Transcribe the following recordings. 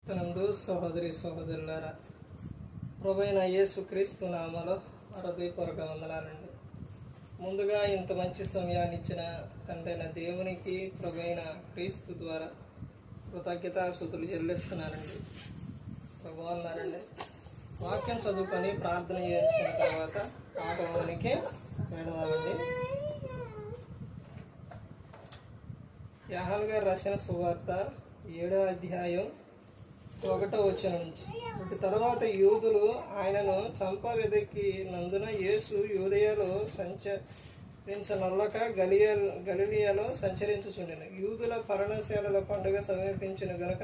నందు సహోదరి సహోదరులారా, ప్రభువైన యేసుక్రీస్తు నామములో హృదయపూర్వక వందనాలండి. ముందుగా ఇంత మంచి సమయాన్ని ఇచ్చిన తండ్రైన దేవునికి ప్రభువైన క్రీస్తు ద్వారా కృతజ్ఞతాస్తుతులు చెల్లిస్తున్నానండి. ప్రభు అన్నారండి, వాక్యం చదువుకొని ప్రార్థన చేసుకున్న తర్వాత పాఠంలోనికి వెళదామండి. యోహాను గారు రాసిన సువార్త 7వ అధ్యాయం 1వ వచనం నుంచి. ఇటు తర్వాత యూదులు ఆయనను చంపవెదకినందున యేసు యూదయలో సంచరించనొల్లక గలిలియలో సంచరించుచుండెను. యూదుల పర్ణశాలల పండుగ సమీపించిన గనుక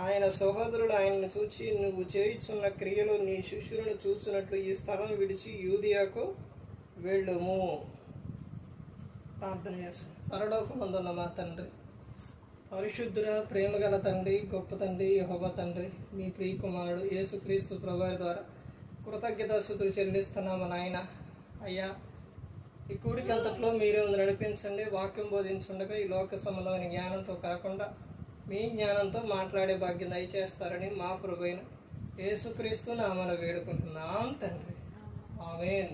ఆయన సహోదరుడు ఆయనను చూచి, నువ్వు చేయుచున్న క్రియలు నీ శిష్యులను చూసినట్లు ఈ స్థలం విడిచి యూదియాకు వెళ్ళుము. ప్రార్థన చేస్తాను. పరలోకమందున్న మా తండ్రి, పరిశుద్ధుల ప్రేమగల తండ్రి, గొప్ప తండ్రి, యెహోవా తండ్రి, మీ ప్రియ కుమారుడు యేసుక్రీస్తు ప్రభువారి ద్వారా కృతజ్ఞతాస్తుతులు చెల్లిస్తున్నాము నాయన. అయ్యా, ఈ కూడికంతట్లో మీరే నడిపించండి. వాక్యం బోధించుండగా ఈ లోక సంబంధమైన జ్ఞానంతో కాకుండా మీ జ్ఞానంతో మాట్లాడే భాగ్యం దయచేస్తారని మా ప్రభువైన యేసుక్రీస్తు నామమున వేడుకుంటున్నాం తండ్రి, ఆమేన్.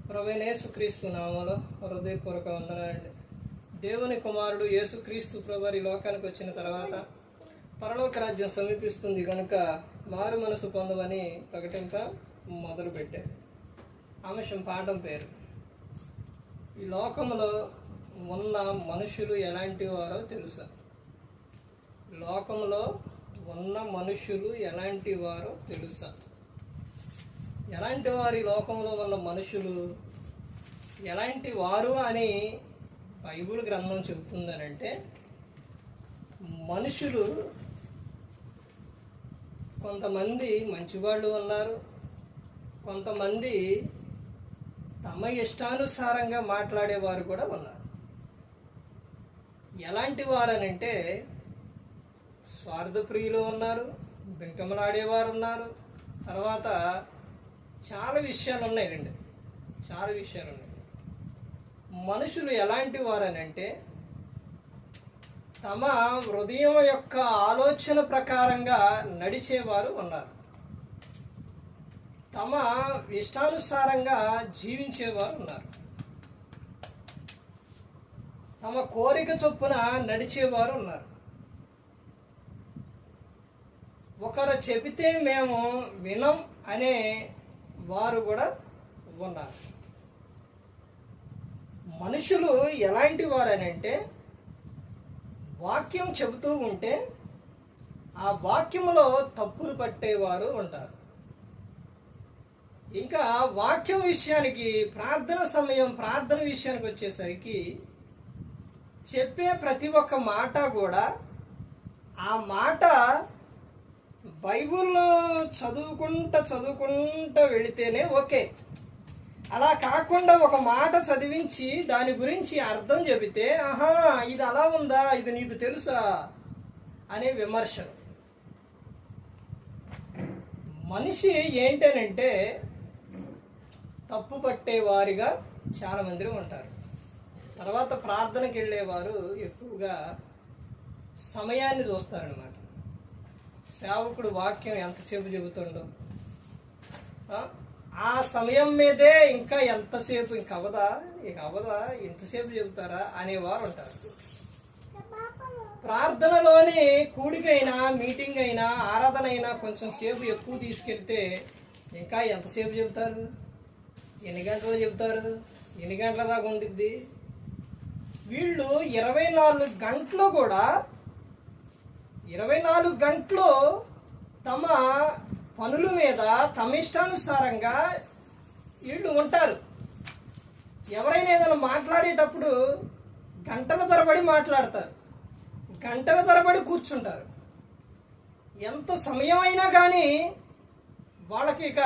ప్రభువైన యేసుక్రీస్తు నామములో హృదయపూర్వక వందనాలండి. దేవుని కుమారుడు యేసుక్రీస్తు ప్రభువారి లోకానికి వచ్చిన తర్వాత పరలోక రాజ్యం సమీపిస్తుంది కనుక మారు మనసు పొందమని ప్రకటింప మొదలుపెట్టారు. అంశం పాఠం పేరు, ఈ లోకంలో ఉన్న మనుషులు ఎలాంటి వారో తెలుసా? లోకంలో ఉన్న మనుషులు ఎలాంటి వారో తెలుసా? ఎలాంటి వారి లోకంలో ఉన్న మనుషులు ఎలాంటి వారు అని బైబిల్ గ్రంథం చెబుతుందనంటే, మనుషులు కొంతమంది మంచివాళ్ళు ఉన్నారు, కొంతమంది తమ ఇష్టానుసారంగా మాట్లాడేవారు కూడా ఉన్నారు. ఎలాంటి వారనంటే, స్వార్థప్రియులు ఉన్నారు, బింకమలాడేవారు ఉన్నారు. తర్వాత చాలా విషయాలు ఉన్నాయండి, చాలా విషయాలు ఉన్నాయి. మనుషులు ఎలాంటి వారనంటే, తమ హృదయం యొక్క ఆలోచన ప్రకారంగా నడిచేవారు ఉన్నారు, తమ ఇష్టానుసారంగా జీవించేవారు ఉన్నారు, తమ కోరిక చొప్పున నడిచేవారు ఉన్నారు. ఒకరు చెబితే మేము వినం అనే వారు కూడా ఉన్నారు. మనుషులు ఎలాంటి వారనంటే, వాక్యం చెబుతూ ఉంటే ఆ వాక్యంలో తప్పులు పట్టేవారు ఉంటారు. ఇంకా వాక్యం విషయానికి, ప్రార్థన సమయం, ప్రార్థన విషయానికి వచ్చేసరికి చెప్పే ప్రతి ఒక్క మాట కూడా ఆ మాట బైబిల్లో చదువుకుంటా వెళితేనే ఓకే. అలా కాకుండా ఒక మాట చదివించి దాని గురించి అర్థం చెబితే, ఆహా ఇది అలా ఉందా, ఇది నీకు తెలుసా అనే విమర్శలు. మనిషి ఏంటనంటే తప్పు పట్టేవారిగా చాలా మంది ఉంటారు. తర్వాత ప్రార్థనకి వెళ్ళేవారు ఎక్కువగా సమయాన్ని చూస్తారనమాట. సేవకుడు వాక్యం ఎంతసేపు చెబుతుండో ఆ సమయం మీదే ఇంకా ఎంతసేపు, ఇంక అవదా ఎంతసేపు చెబుతారా అనేవారు ఉంటారు. ప్రార్థనలోని కూడికైనా, మీటింగ్ అయినా, ఆరాధన అయినా కొంచెం సేపు ఎక్కువ తీసుకెళ్తే ఇంకా ఎంతసేపు చెబుతారు, ఎన్ని గంటలు చెబుతారు, ఎన్ని గంటల దాకా ఉండిద్ది. వీళ్ళు 24 గంటలు కూడా 24 గంటలు తమ పనుల మీద తమ ఇష్టానుసారంగా వీళ్ళు ఉంటారు. ఎవరైనా ఏదైనా మాట్లాడేటప్పుడు గంటల తరబడి మాట్లాడతారు, గంటల తరబడి కూర్చుంటారు. ఎంత సమయం అయినా కానీ వాళ్ళకి ఇక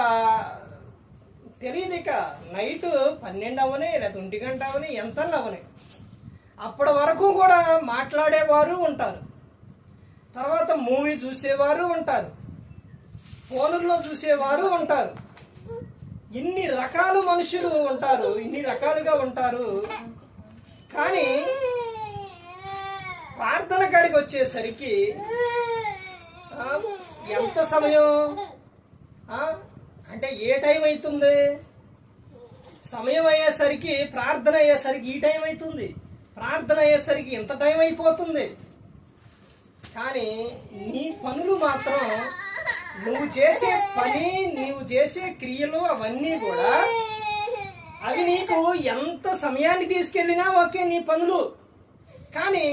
తెలియదు. ఇక నైట్ 12 అవని లేదా 1 గంట అవని, ఎంత అవని, అప్పటి వరకు కూడా మాట్లాడేవారు ఉంటారు. తర్వాత మూవీ చూసేవారు ఉంటారు, ఫోనుల్లో చూసేవారు ఉంటారు. ఇన్ని రకాల మనుషులు ఉంటారు, ఇన్ని రకాలుగా ఉంటారు. కానీ ప్రార్థన కాడికి వచ్చేసరికి ఎంత సమయం? అంటే ఏ టైం అవుతుంది? సమయం అయ్యేసరికి, ప్రార్థన అయ్యేసరికి ఈ టైం అవుతుంది, ప్రార్థన అయ్యేసరికి ఇంత టైం అయిపోతుంది. కానీ నీ పనులు మాత్రం, నువ్వు చేసే పని, నీవు చేసే క్రియలు అవన్నీ కూడా అవి నీకు ఎంత సమయాన్ని తీసుకెళ్ళినా ఓకే నీ పనులు. కానీ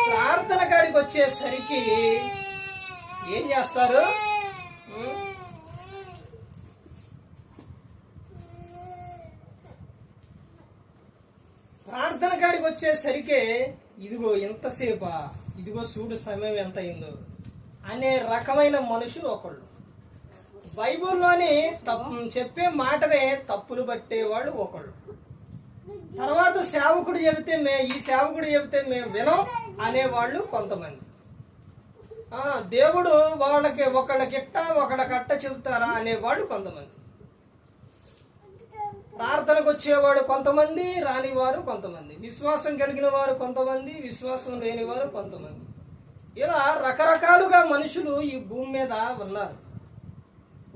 ప్రార్థన కాడికి వచ్చేసరికి ఏం చేస్తారు? ప్రార్థన కాడికి వచ్చేసరికి ఇదిగో ఎంతసేపా, ఇదిగో చూడు సమయం ఎంత అయిందో అనే రకమైన మనుషులు ఒకళ్ళు. బైబిల్లోని చెప్పే మాటనే తప్పులు పట్టేవాళ్ళు ఒకళ్ళు. తర్వాత సేవకుడు చెబితే ఈ సేవకుడు చెబితే మేము వినం అనేవాళ్ళు కొంతమంది. దేవుడు ఒకళ్ళకట్ట చెబుతారా అనేవాళ్ళు కొంతమంది. ప్రార్థనకు వచ్చేవాడు కొంతమంది, రానివారు కొంతమంది, విశ్వాసం కలిగిన వారు కొంతమంది, విశ్వాసం లేని వారు కొంతమంది. ఇలా రకరకాలుగా మనుషులు ఈ భూమి మీద ఉన్నారు.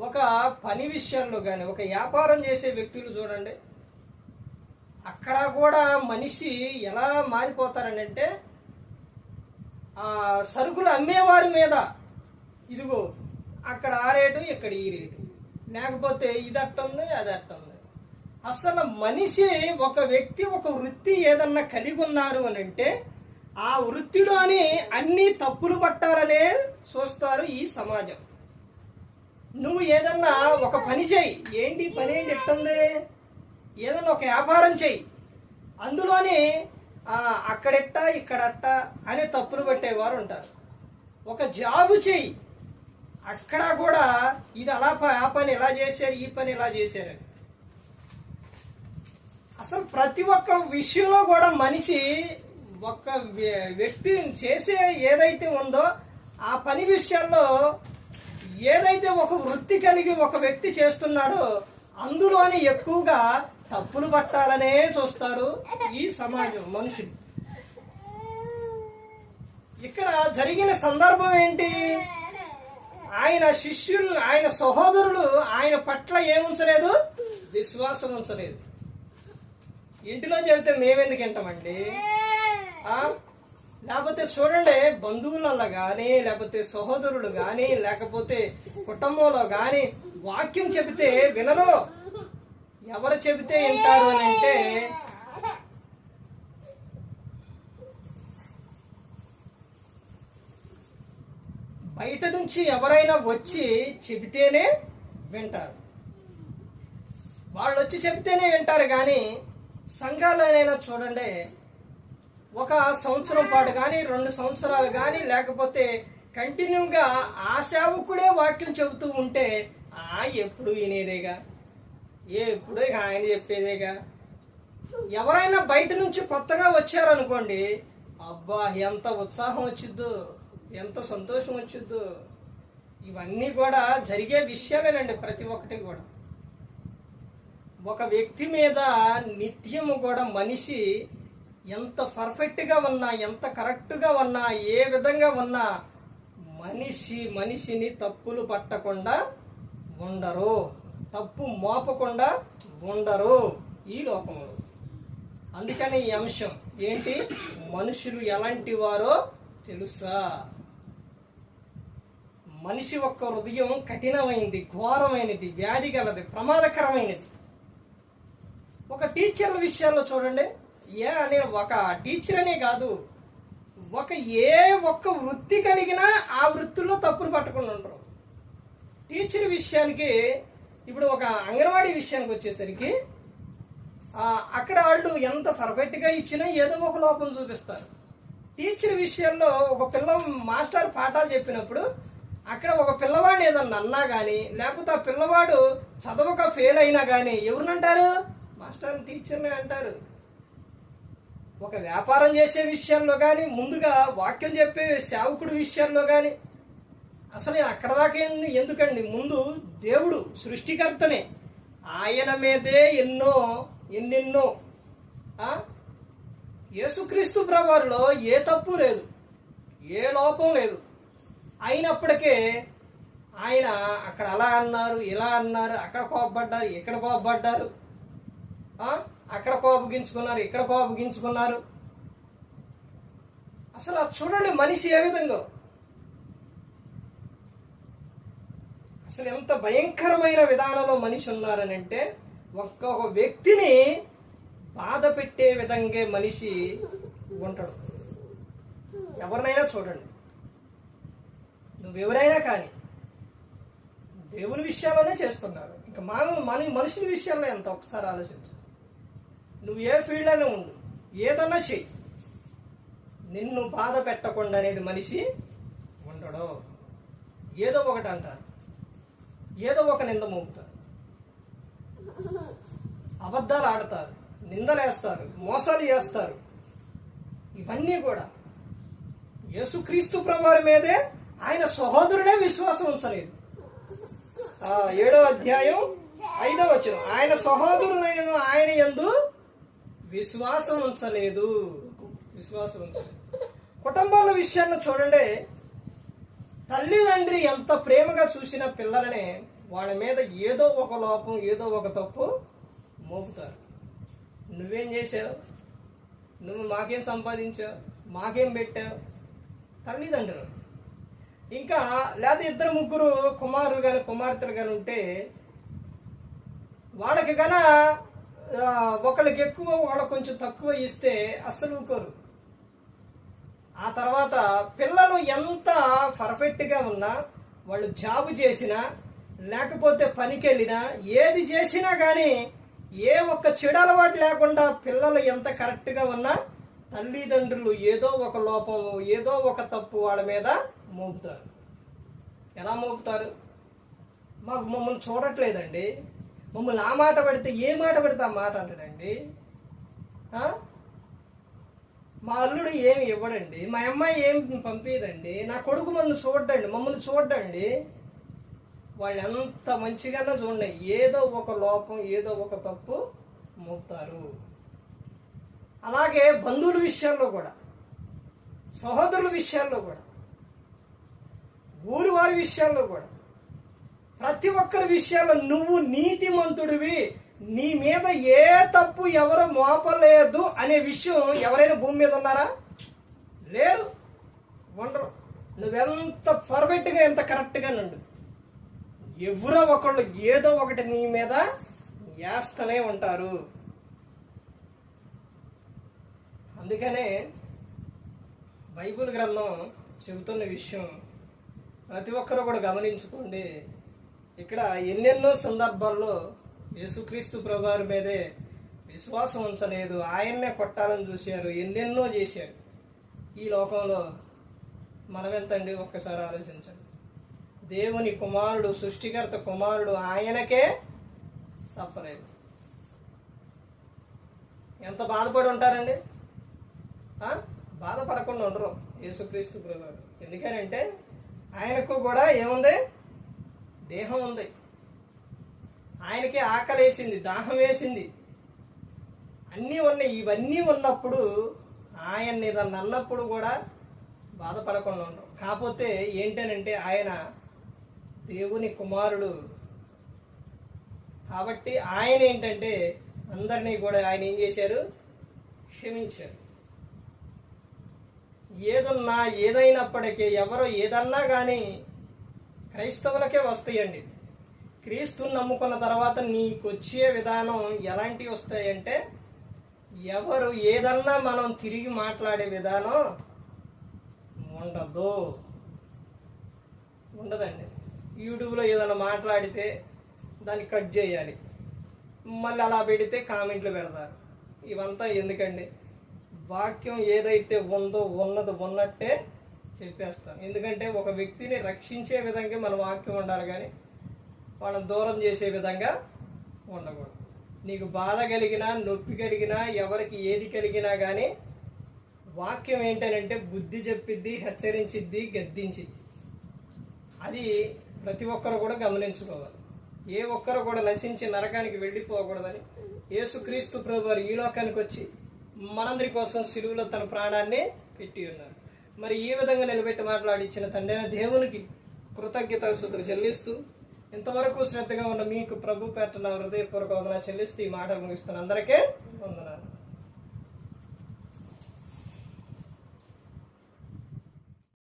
ఒక పని విషయంలో కానీ, ఒక వ్యాపారం చేసే వ్యక్తులు చూడండి, అక్కడ కూడా మనిషి ఎలా మారిపోతారనంటే, సరుకులు అమ్మేవారి మీద ఇదిగో అక్కడ ఆ రేటు, ఇక్కడ ఈ రేటు, లేకపోతే ఇది అట్టుంది, అది అట్టుంది. అసలు మనిషి, ఒక వ్యక్తి ఒక వృత్తి ఏదన్నా కలిగి ఉన్నారు అని అంటే ఆ వృత్తిలోని అన్ని తప్పులు పట్టాలనే చూస్తారు ఈ సమాజం. నువ్వు ఏదన్నా ఒక పని చేయి, ఏంటి పని ఏంటి ఎట్టుంది, ఏదన్నా ఒక వ్యాపారం చెయ్యి, అందులోని అక్కడెట్ట ఇక్కడట్ట అనే తప్పులు పట్టేవారు ఉంటారు. ఒక జాబు చెయ్యి, అక్కడ కూడా ఇది అలా, ఆ పని ఎలా చేశారు, ఈ పని ఎలా చేశారు. అసలు ప్రతి ఒక్క విషయంలో కూడా మనిషి, ఒక వ్యక్తి చేసే ఏదైతే ఉందో ఆ పని విషయంలో ఏదైతే ఒక వృత్తి కలిగి ఒక వ్యక్తి చేస్తున్నాడో అందులోని ఎక్కువగా తప్పులు పట్టాలనే చూస్తారు ఈ సమాజం మనుషులు. ఇక్కడ జరిగిన సందర్భం ఏంటి? ఆయన శిష్యులు, ఆయన సహోదరులు ఆయన పట్ల ఏముంచలేదు, విశ్వాసం ఉంచలేదు. ఇంటిలో చెబితే మేమెందుకు వింటామండి? లేకపోతే చూడండి, బంధువులలో కానీ, లేకపోతే సహోదరులు కానీ, లేకపోతే కుటుంబంలో కానీ వాక్యం చెబితే వినరు. ఎవరు చెబితే వింటారు అని అంటే, బయట నుంచి ఎవరైనా వచ్చి చెబితేనే వింటారు. వాళ్ళు వచ్చి చెబితేనే వింటారు. కానీ సంఘాలైనా చూడండి, ఒక సంవత్సరం పాటు కానీ, 2 సంవత్సరాలు కానీ, లేకపోతే కంటిన్యూగా ఆ సేవకుడే వాక్యం చెబుతూ ఉంటే ఎప్పుడు వినేదేగా, ఎప్పుడు ఆయన చెప్పేదేగా. ఎవరైనా బయట నుంచి కొత్తగా వచ్చారనుకోండి, అబ్బా ఎంత ఉత్సాహం వచ్చిద్దో, ఎంత సంతోషం వచ్చిద్దో. ఇవన్నీ కూడా జరిగే విషయాలేనండి ప్రతి ఒక్కటి కూడా. ఒక వ్యక్తి మీద నిత్యము కూడా మనిషి ఎంత పర్ఫెక్ట్గా ఉన్నా, ఎంత కరెక్ట్గా ఉన్నా, ఏ విధంగా ఉన్నా మనిషిని తప్పులు పట్టకుండా ఉండరు, తప్పు మోపకుండా ఉండరు ఈ లోకంలో. అందుకని ఈ అంశం ఏంటి, మనుషులు ఎలాంటి వారో తెలుసా? మనిషి యొక్క హృదయం కఠినమైనది, ఘోరమైనది, వ్యాధి గలది, ప్రమాదకరమైనది. ఒక టీచర్ల విషయాల్లో చూడండి, ఒక టీచర్ అనే కాదు, ఒక్క వృత్తి కలిగినా ఆ వృత్తుల్లో తప్పులు పట్టకుండా ఉండరు. టీచర్ విషయానికి, ఇప్పుడు ఒక అంగన్వాడీ విషయానికి వచ్చేసరికి అక్కడ వాళ్ళు ఎంత పర్ఫెక్ట్గా ఇచ్చినా ఏదో ఒక లోపం చూపిస్తారు. టీచర్ విషయంలో ఒక మాస్టర్ పాఠాలు చెప్పినప్పుడు అక్కడ ఒక పిల్లవాడిని ఏదన్నా అన్నా కానీ, లేకపోతే ఆ పిల్లవాడు చదవక ఫెయిల్ అయినా కానీ ఎవరినంటారు? మాస్టర్, టీచర్ని అంటారు. ఒక వ్యాపారం చేసే విషయంలో కానీ, ముందుగా వాక్యం చెప్పే సేవకుడి విషయంలో కానీ, అసలు అక్కడ దాకా ఎందుకండి, ముందు దేవుడు సృష్టికర్తనే, ఆయన మీదే ఎన్నెన్నో యేసుక్రీస్తు ప్రభువులో ఏ తప్పు లేదు, ఏ లోపం లేదు. అయినప్పటికే ఆయన అక్కడ అలా అన్నారు, ఇలా అన్నారు, అక్కడ కోపపడ్డారు, ఇక్కడ కోపపడ్డారు, అక్కడ కోపగించుకున్నారు, ఇక్కడ కోపగించుకున్నారు. అసలు చూడండి మనిషి ఏ విధంగా, అసలు ఎంత భయంకరమైన విధానంలో మనిషి ఉన్నారని అంటే, ఒక్కొక్క వ్యక్తిని బాధ పెట్టే విధంగా మనిషి ఉంటాడు. ఎవరినైనా చూడండి, నువ్వెవరైనా కానీ దేవుని విషయాల్లోనే చేస్తున్నారు. ఇంకా మనుషుల విషయాల్లో ఎంత ఒకసారి ఆలోచించు. నువ్వు ఏ ఫీల్డ్లోనే ఉండు, ఏదన్నా చెయ్యి, నిన్ను బాధ పెట్టకుండా అనేది మనిషి ఉండడు. ఏదో ఒకటి అంటారు, ఏదో ఒక నింద మోపుతారు, అబద్ధాలు ఆడతారు, నిందలేస్తారు, మోసాలు చేస్తారు. ఇవన్నీ కూడా యేసుక్రీస్తు ప్రభువారి మీదే ఆయన సహోదరుడే విశ్వాసం ఉంచలేదు. 7వ అధ్యాయం 5వ వచనం, ఆయన సహోదరులైన ఆయన యందు విశ్వాసం ఉంచలేదు. కుటుంబాల విషయాన్ని చూడండి, తల్లిదండ్రి ఎంత ప్రేమగా చూసిన పిల్లలని వాళ్ళ మీద ఏదో ఒక లోపం, ఏదో ఒక తప్పు మోపుతారు. నువ్వేం చేసావు, నువ్వు మాకేం సంపాదించావు, మాకేం పెట్టావు, తల్లిదండ్రులు. ఇంకా లేదా 2-3 కుమారులు కానీ కుమార్తెలు కానీ ఉంటే వాళ్ళకి గన ఒకళ్ళకి ఎక్కువ వాళ్ళకి కొంచెం తక్కువ ఇస్తే అస్సలు ఊరుకోరు. ఆ తర్వాత పిల్లలు ఎంత పర్ఫెక్ట్గా ఉన్నా, వాళ్ళు జాబ్ చేసినా లేకపోతే పనికి వెళ్ళినా, ఏది చేసినా కానీ ఏ ఒక్క చెడు అలవాటు లేకుండా పిల్లలు ఎంత కరెక్ట్గా ఉన్నా తల్లిదండ్రులు ఏదో ఒక లోపం, ఏదో ఒక తప్పు వాళ్ళ మీద మోపుతారు. ఎలా మోపుతారు? మమ్మల్ని చూడట్లేదండి, మమ్మల్ని ఆ మాట పడితే ఏ మాట పడితే ఆ మాట అంటాడండి, మా అల్లుడు ఏమి ఇవ్వడండి, మా అమ్మాయి ఏం పంపించదండి, నా కొడుకు మమ్మల్ని చూడండి. వాళ్ళు ఎంత మంచిగానే చూడండి, ఏదో ఒక లోపం, ఏదో ఒక తప్పు మోపుతారు. అలాగే బంధువుల విషయాల్లో కూడా, సహోదరుల విషయాల్లో కూడా, ఊరి వారి విషయాల్లో కూడా, ప్రతి ఒక్కరి విషయాల్లో నువ్వు నీతిమంతుడివి, నీ మీద ఏ తప్పు ఎవరు మోపలేదు అనే విషయం ఎవరైనా భూమి మీద ఉన్నారా? లేరు, ఉండరు. నువ్వెంత పర్ఫెక్ట్గా, ఎంత కరెక్ట్గా నుండు, ఎవరో ఒకళ్ళు ఏదో ఒకటి నీ మీద వేస్తూనే ఉంటారు. అందుకనే బైబిల్ గ్రంథం చెబుతున్న విషయం ప్రతి ఒక్కరూ కూడా గమనించుకోండి. ఇక్కడ ఎన్నెన్నో సందర్భాల్లో యేసుక్రీస్తు ప్రభువారి మీదే విశ్వాసం ఉంచలేదు, ఆయన్నే కొట్టాలని చూశారు, ఎన్నెన్నో చేశారు. ఈ లోకంలో మనమెంతండి? ఒక్కసారి ఆలోచించండి. దేవుని కుమారుడు, సృష్టికర్త కుమారుడు ఆయనకే తప్పలేదు. ఎంత బాధపడి ఉంటారండి? బాధపడకుండా ఉండరు యేసుక్రీస్తు ప్రభువారు. ఎందుకనంటే ఆయనకు కూడా ఏముంది? దేహం ఉంది. ఆయనకి ఆకలి వేసింది, దాహం వేసింది, అన్నీ ఉన్నాయి. ఇవన్నీ ఉన్నప్పుడు ఆయన్ని దాన్ని అన్నప్పుడు కూడా బాధపడకుండా ఉండరు. కాకపోతే ఏంటనంటే ఆయన దేవుని కుమారుడు కాబట్టి ఆయన ఏంటంటే అందరినీ కూడా ఆయన ఏం చేశారు? క్షమించారు. ఏదున్నా ఏదైనప్పటికీ ఎవరో ఏదన్నా కానీ క్రైస్తవులకే వస్తాయండి. క్రీస్తుని నమ్ముకున్న తర్వాత నీకు వచ్చే విధానం ఎలాంటివి వస్తాయంటే, ఎవరు ఏదన్నా మనం తిరిగి మాట్లాడే విధానం ఉండదండి. యూట్యూబ్లో ఏదైనా మాట్లాడితే దాన్ని కట్ చేయాలి, మళ్ళీ అలా పెడితే కామెంట్లు పెడతారు. ఇవంతా ఎందుకండి? వాక్యం ఏదైతే ఉందో ఉన్నట్టే చెప్పేస్తాం. ఎందుకంటే ఒక వ్యక్తిని రక్షించే విధంగా మన వాక్యం ఉండాలి, కానీ వాళ్ళని దూరం చేసే విధంగా ఉండకూడదు. నీకు బాధ కలిగినా, నొప్పి కలిగినా, ఎవరికి ఏది కలిగినా కానీ వాక్యం ఏంటంటే బుద్ధి చెప్పిద్ది, హెచ్చరించిద్ది, గద్దించిద్ది. అది ప్రతి ఒక్కరు కూడా గమనించుకోవాలి. ఏ ఒక్కరు కూడా నశించి నరకానికి వెళ్ళిపోకూడదని యేసుక్రీస్తు ప్రభువారు ఈ లోకానికి వచ్చి మనందరి కోసం సిలువలో తన ప్రాణాన్ని పెట్టి ఉన్నారు. మరి ఈ విధంగా నిలబెట్టి మాట్లాడిచ్చిన తండ్రి దేవునికి కృతజ్ఞతాస్తుతులు చెల్లిస్తూ ఇంతవరకు శ్రద్ధగా ఉన్న మీకు ప్రభు పేట నా హృదయపూర్వక వందనాలు చెల్లిస్తూ ఈ మాటలు ముగిస్తున్న అందరికీ వందనాలు.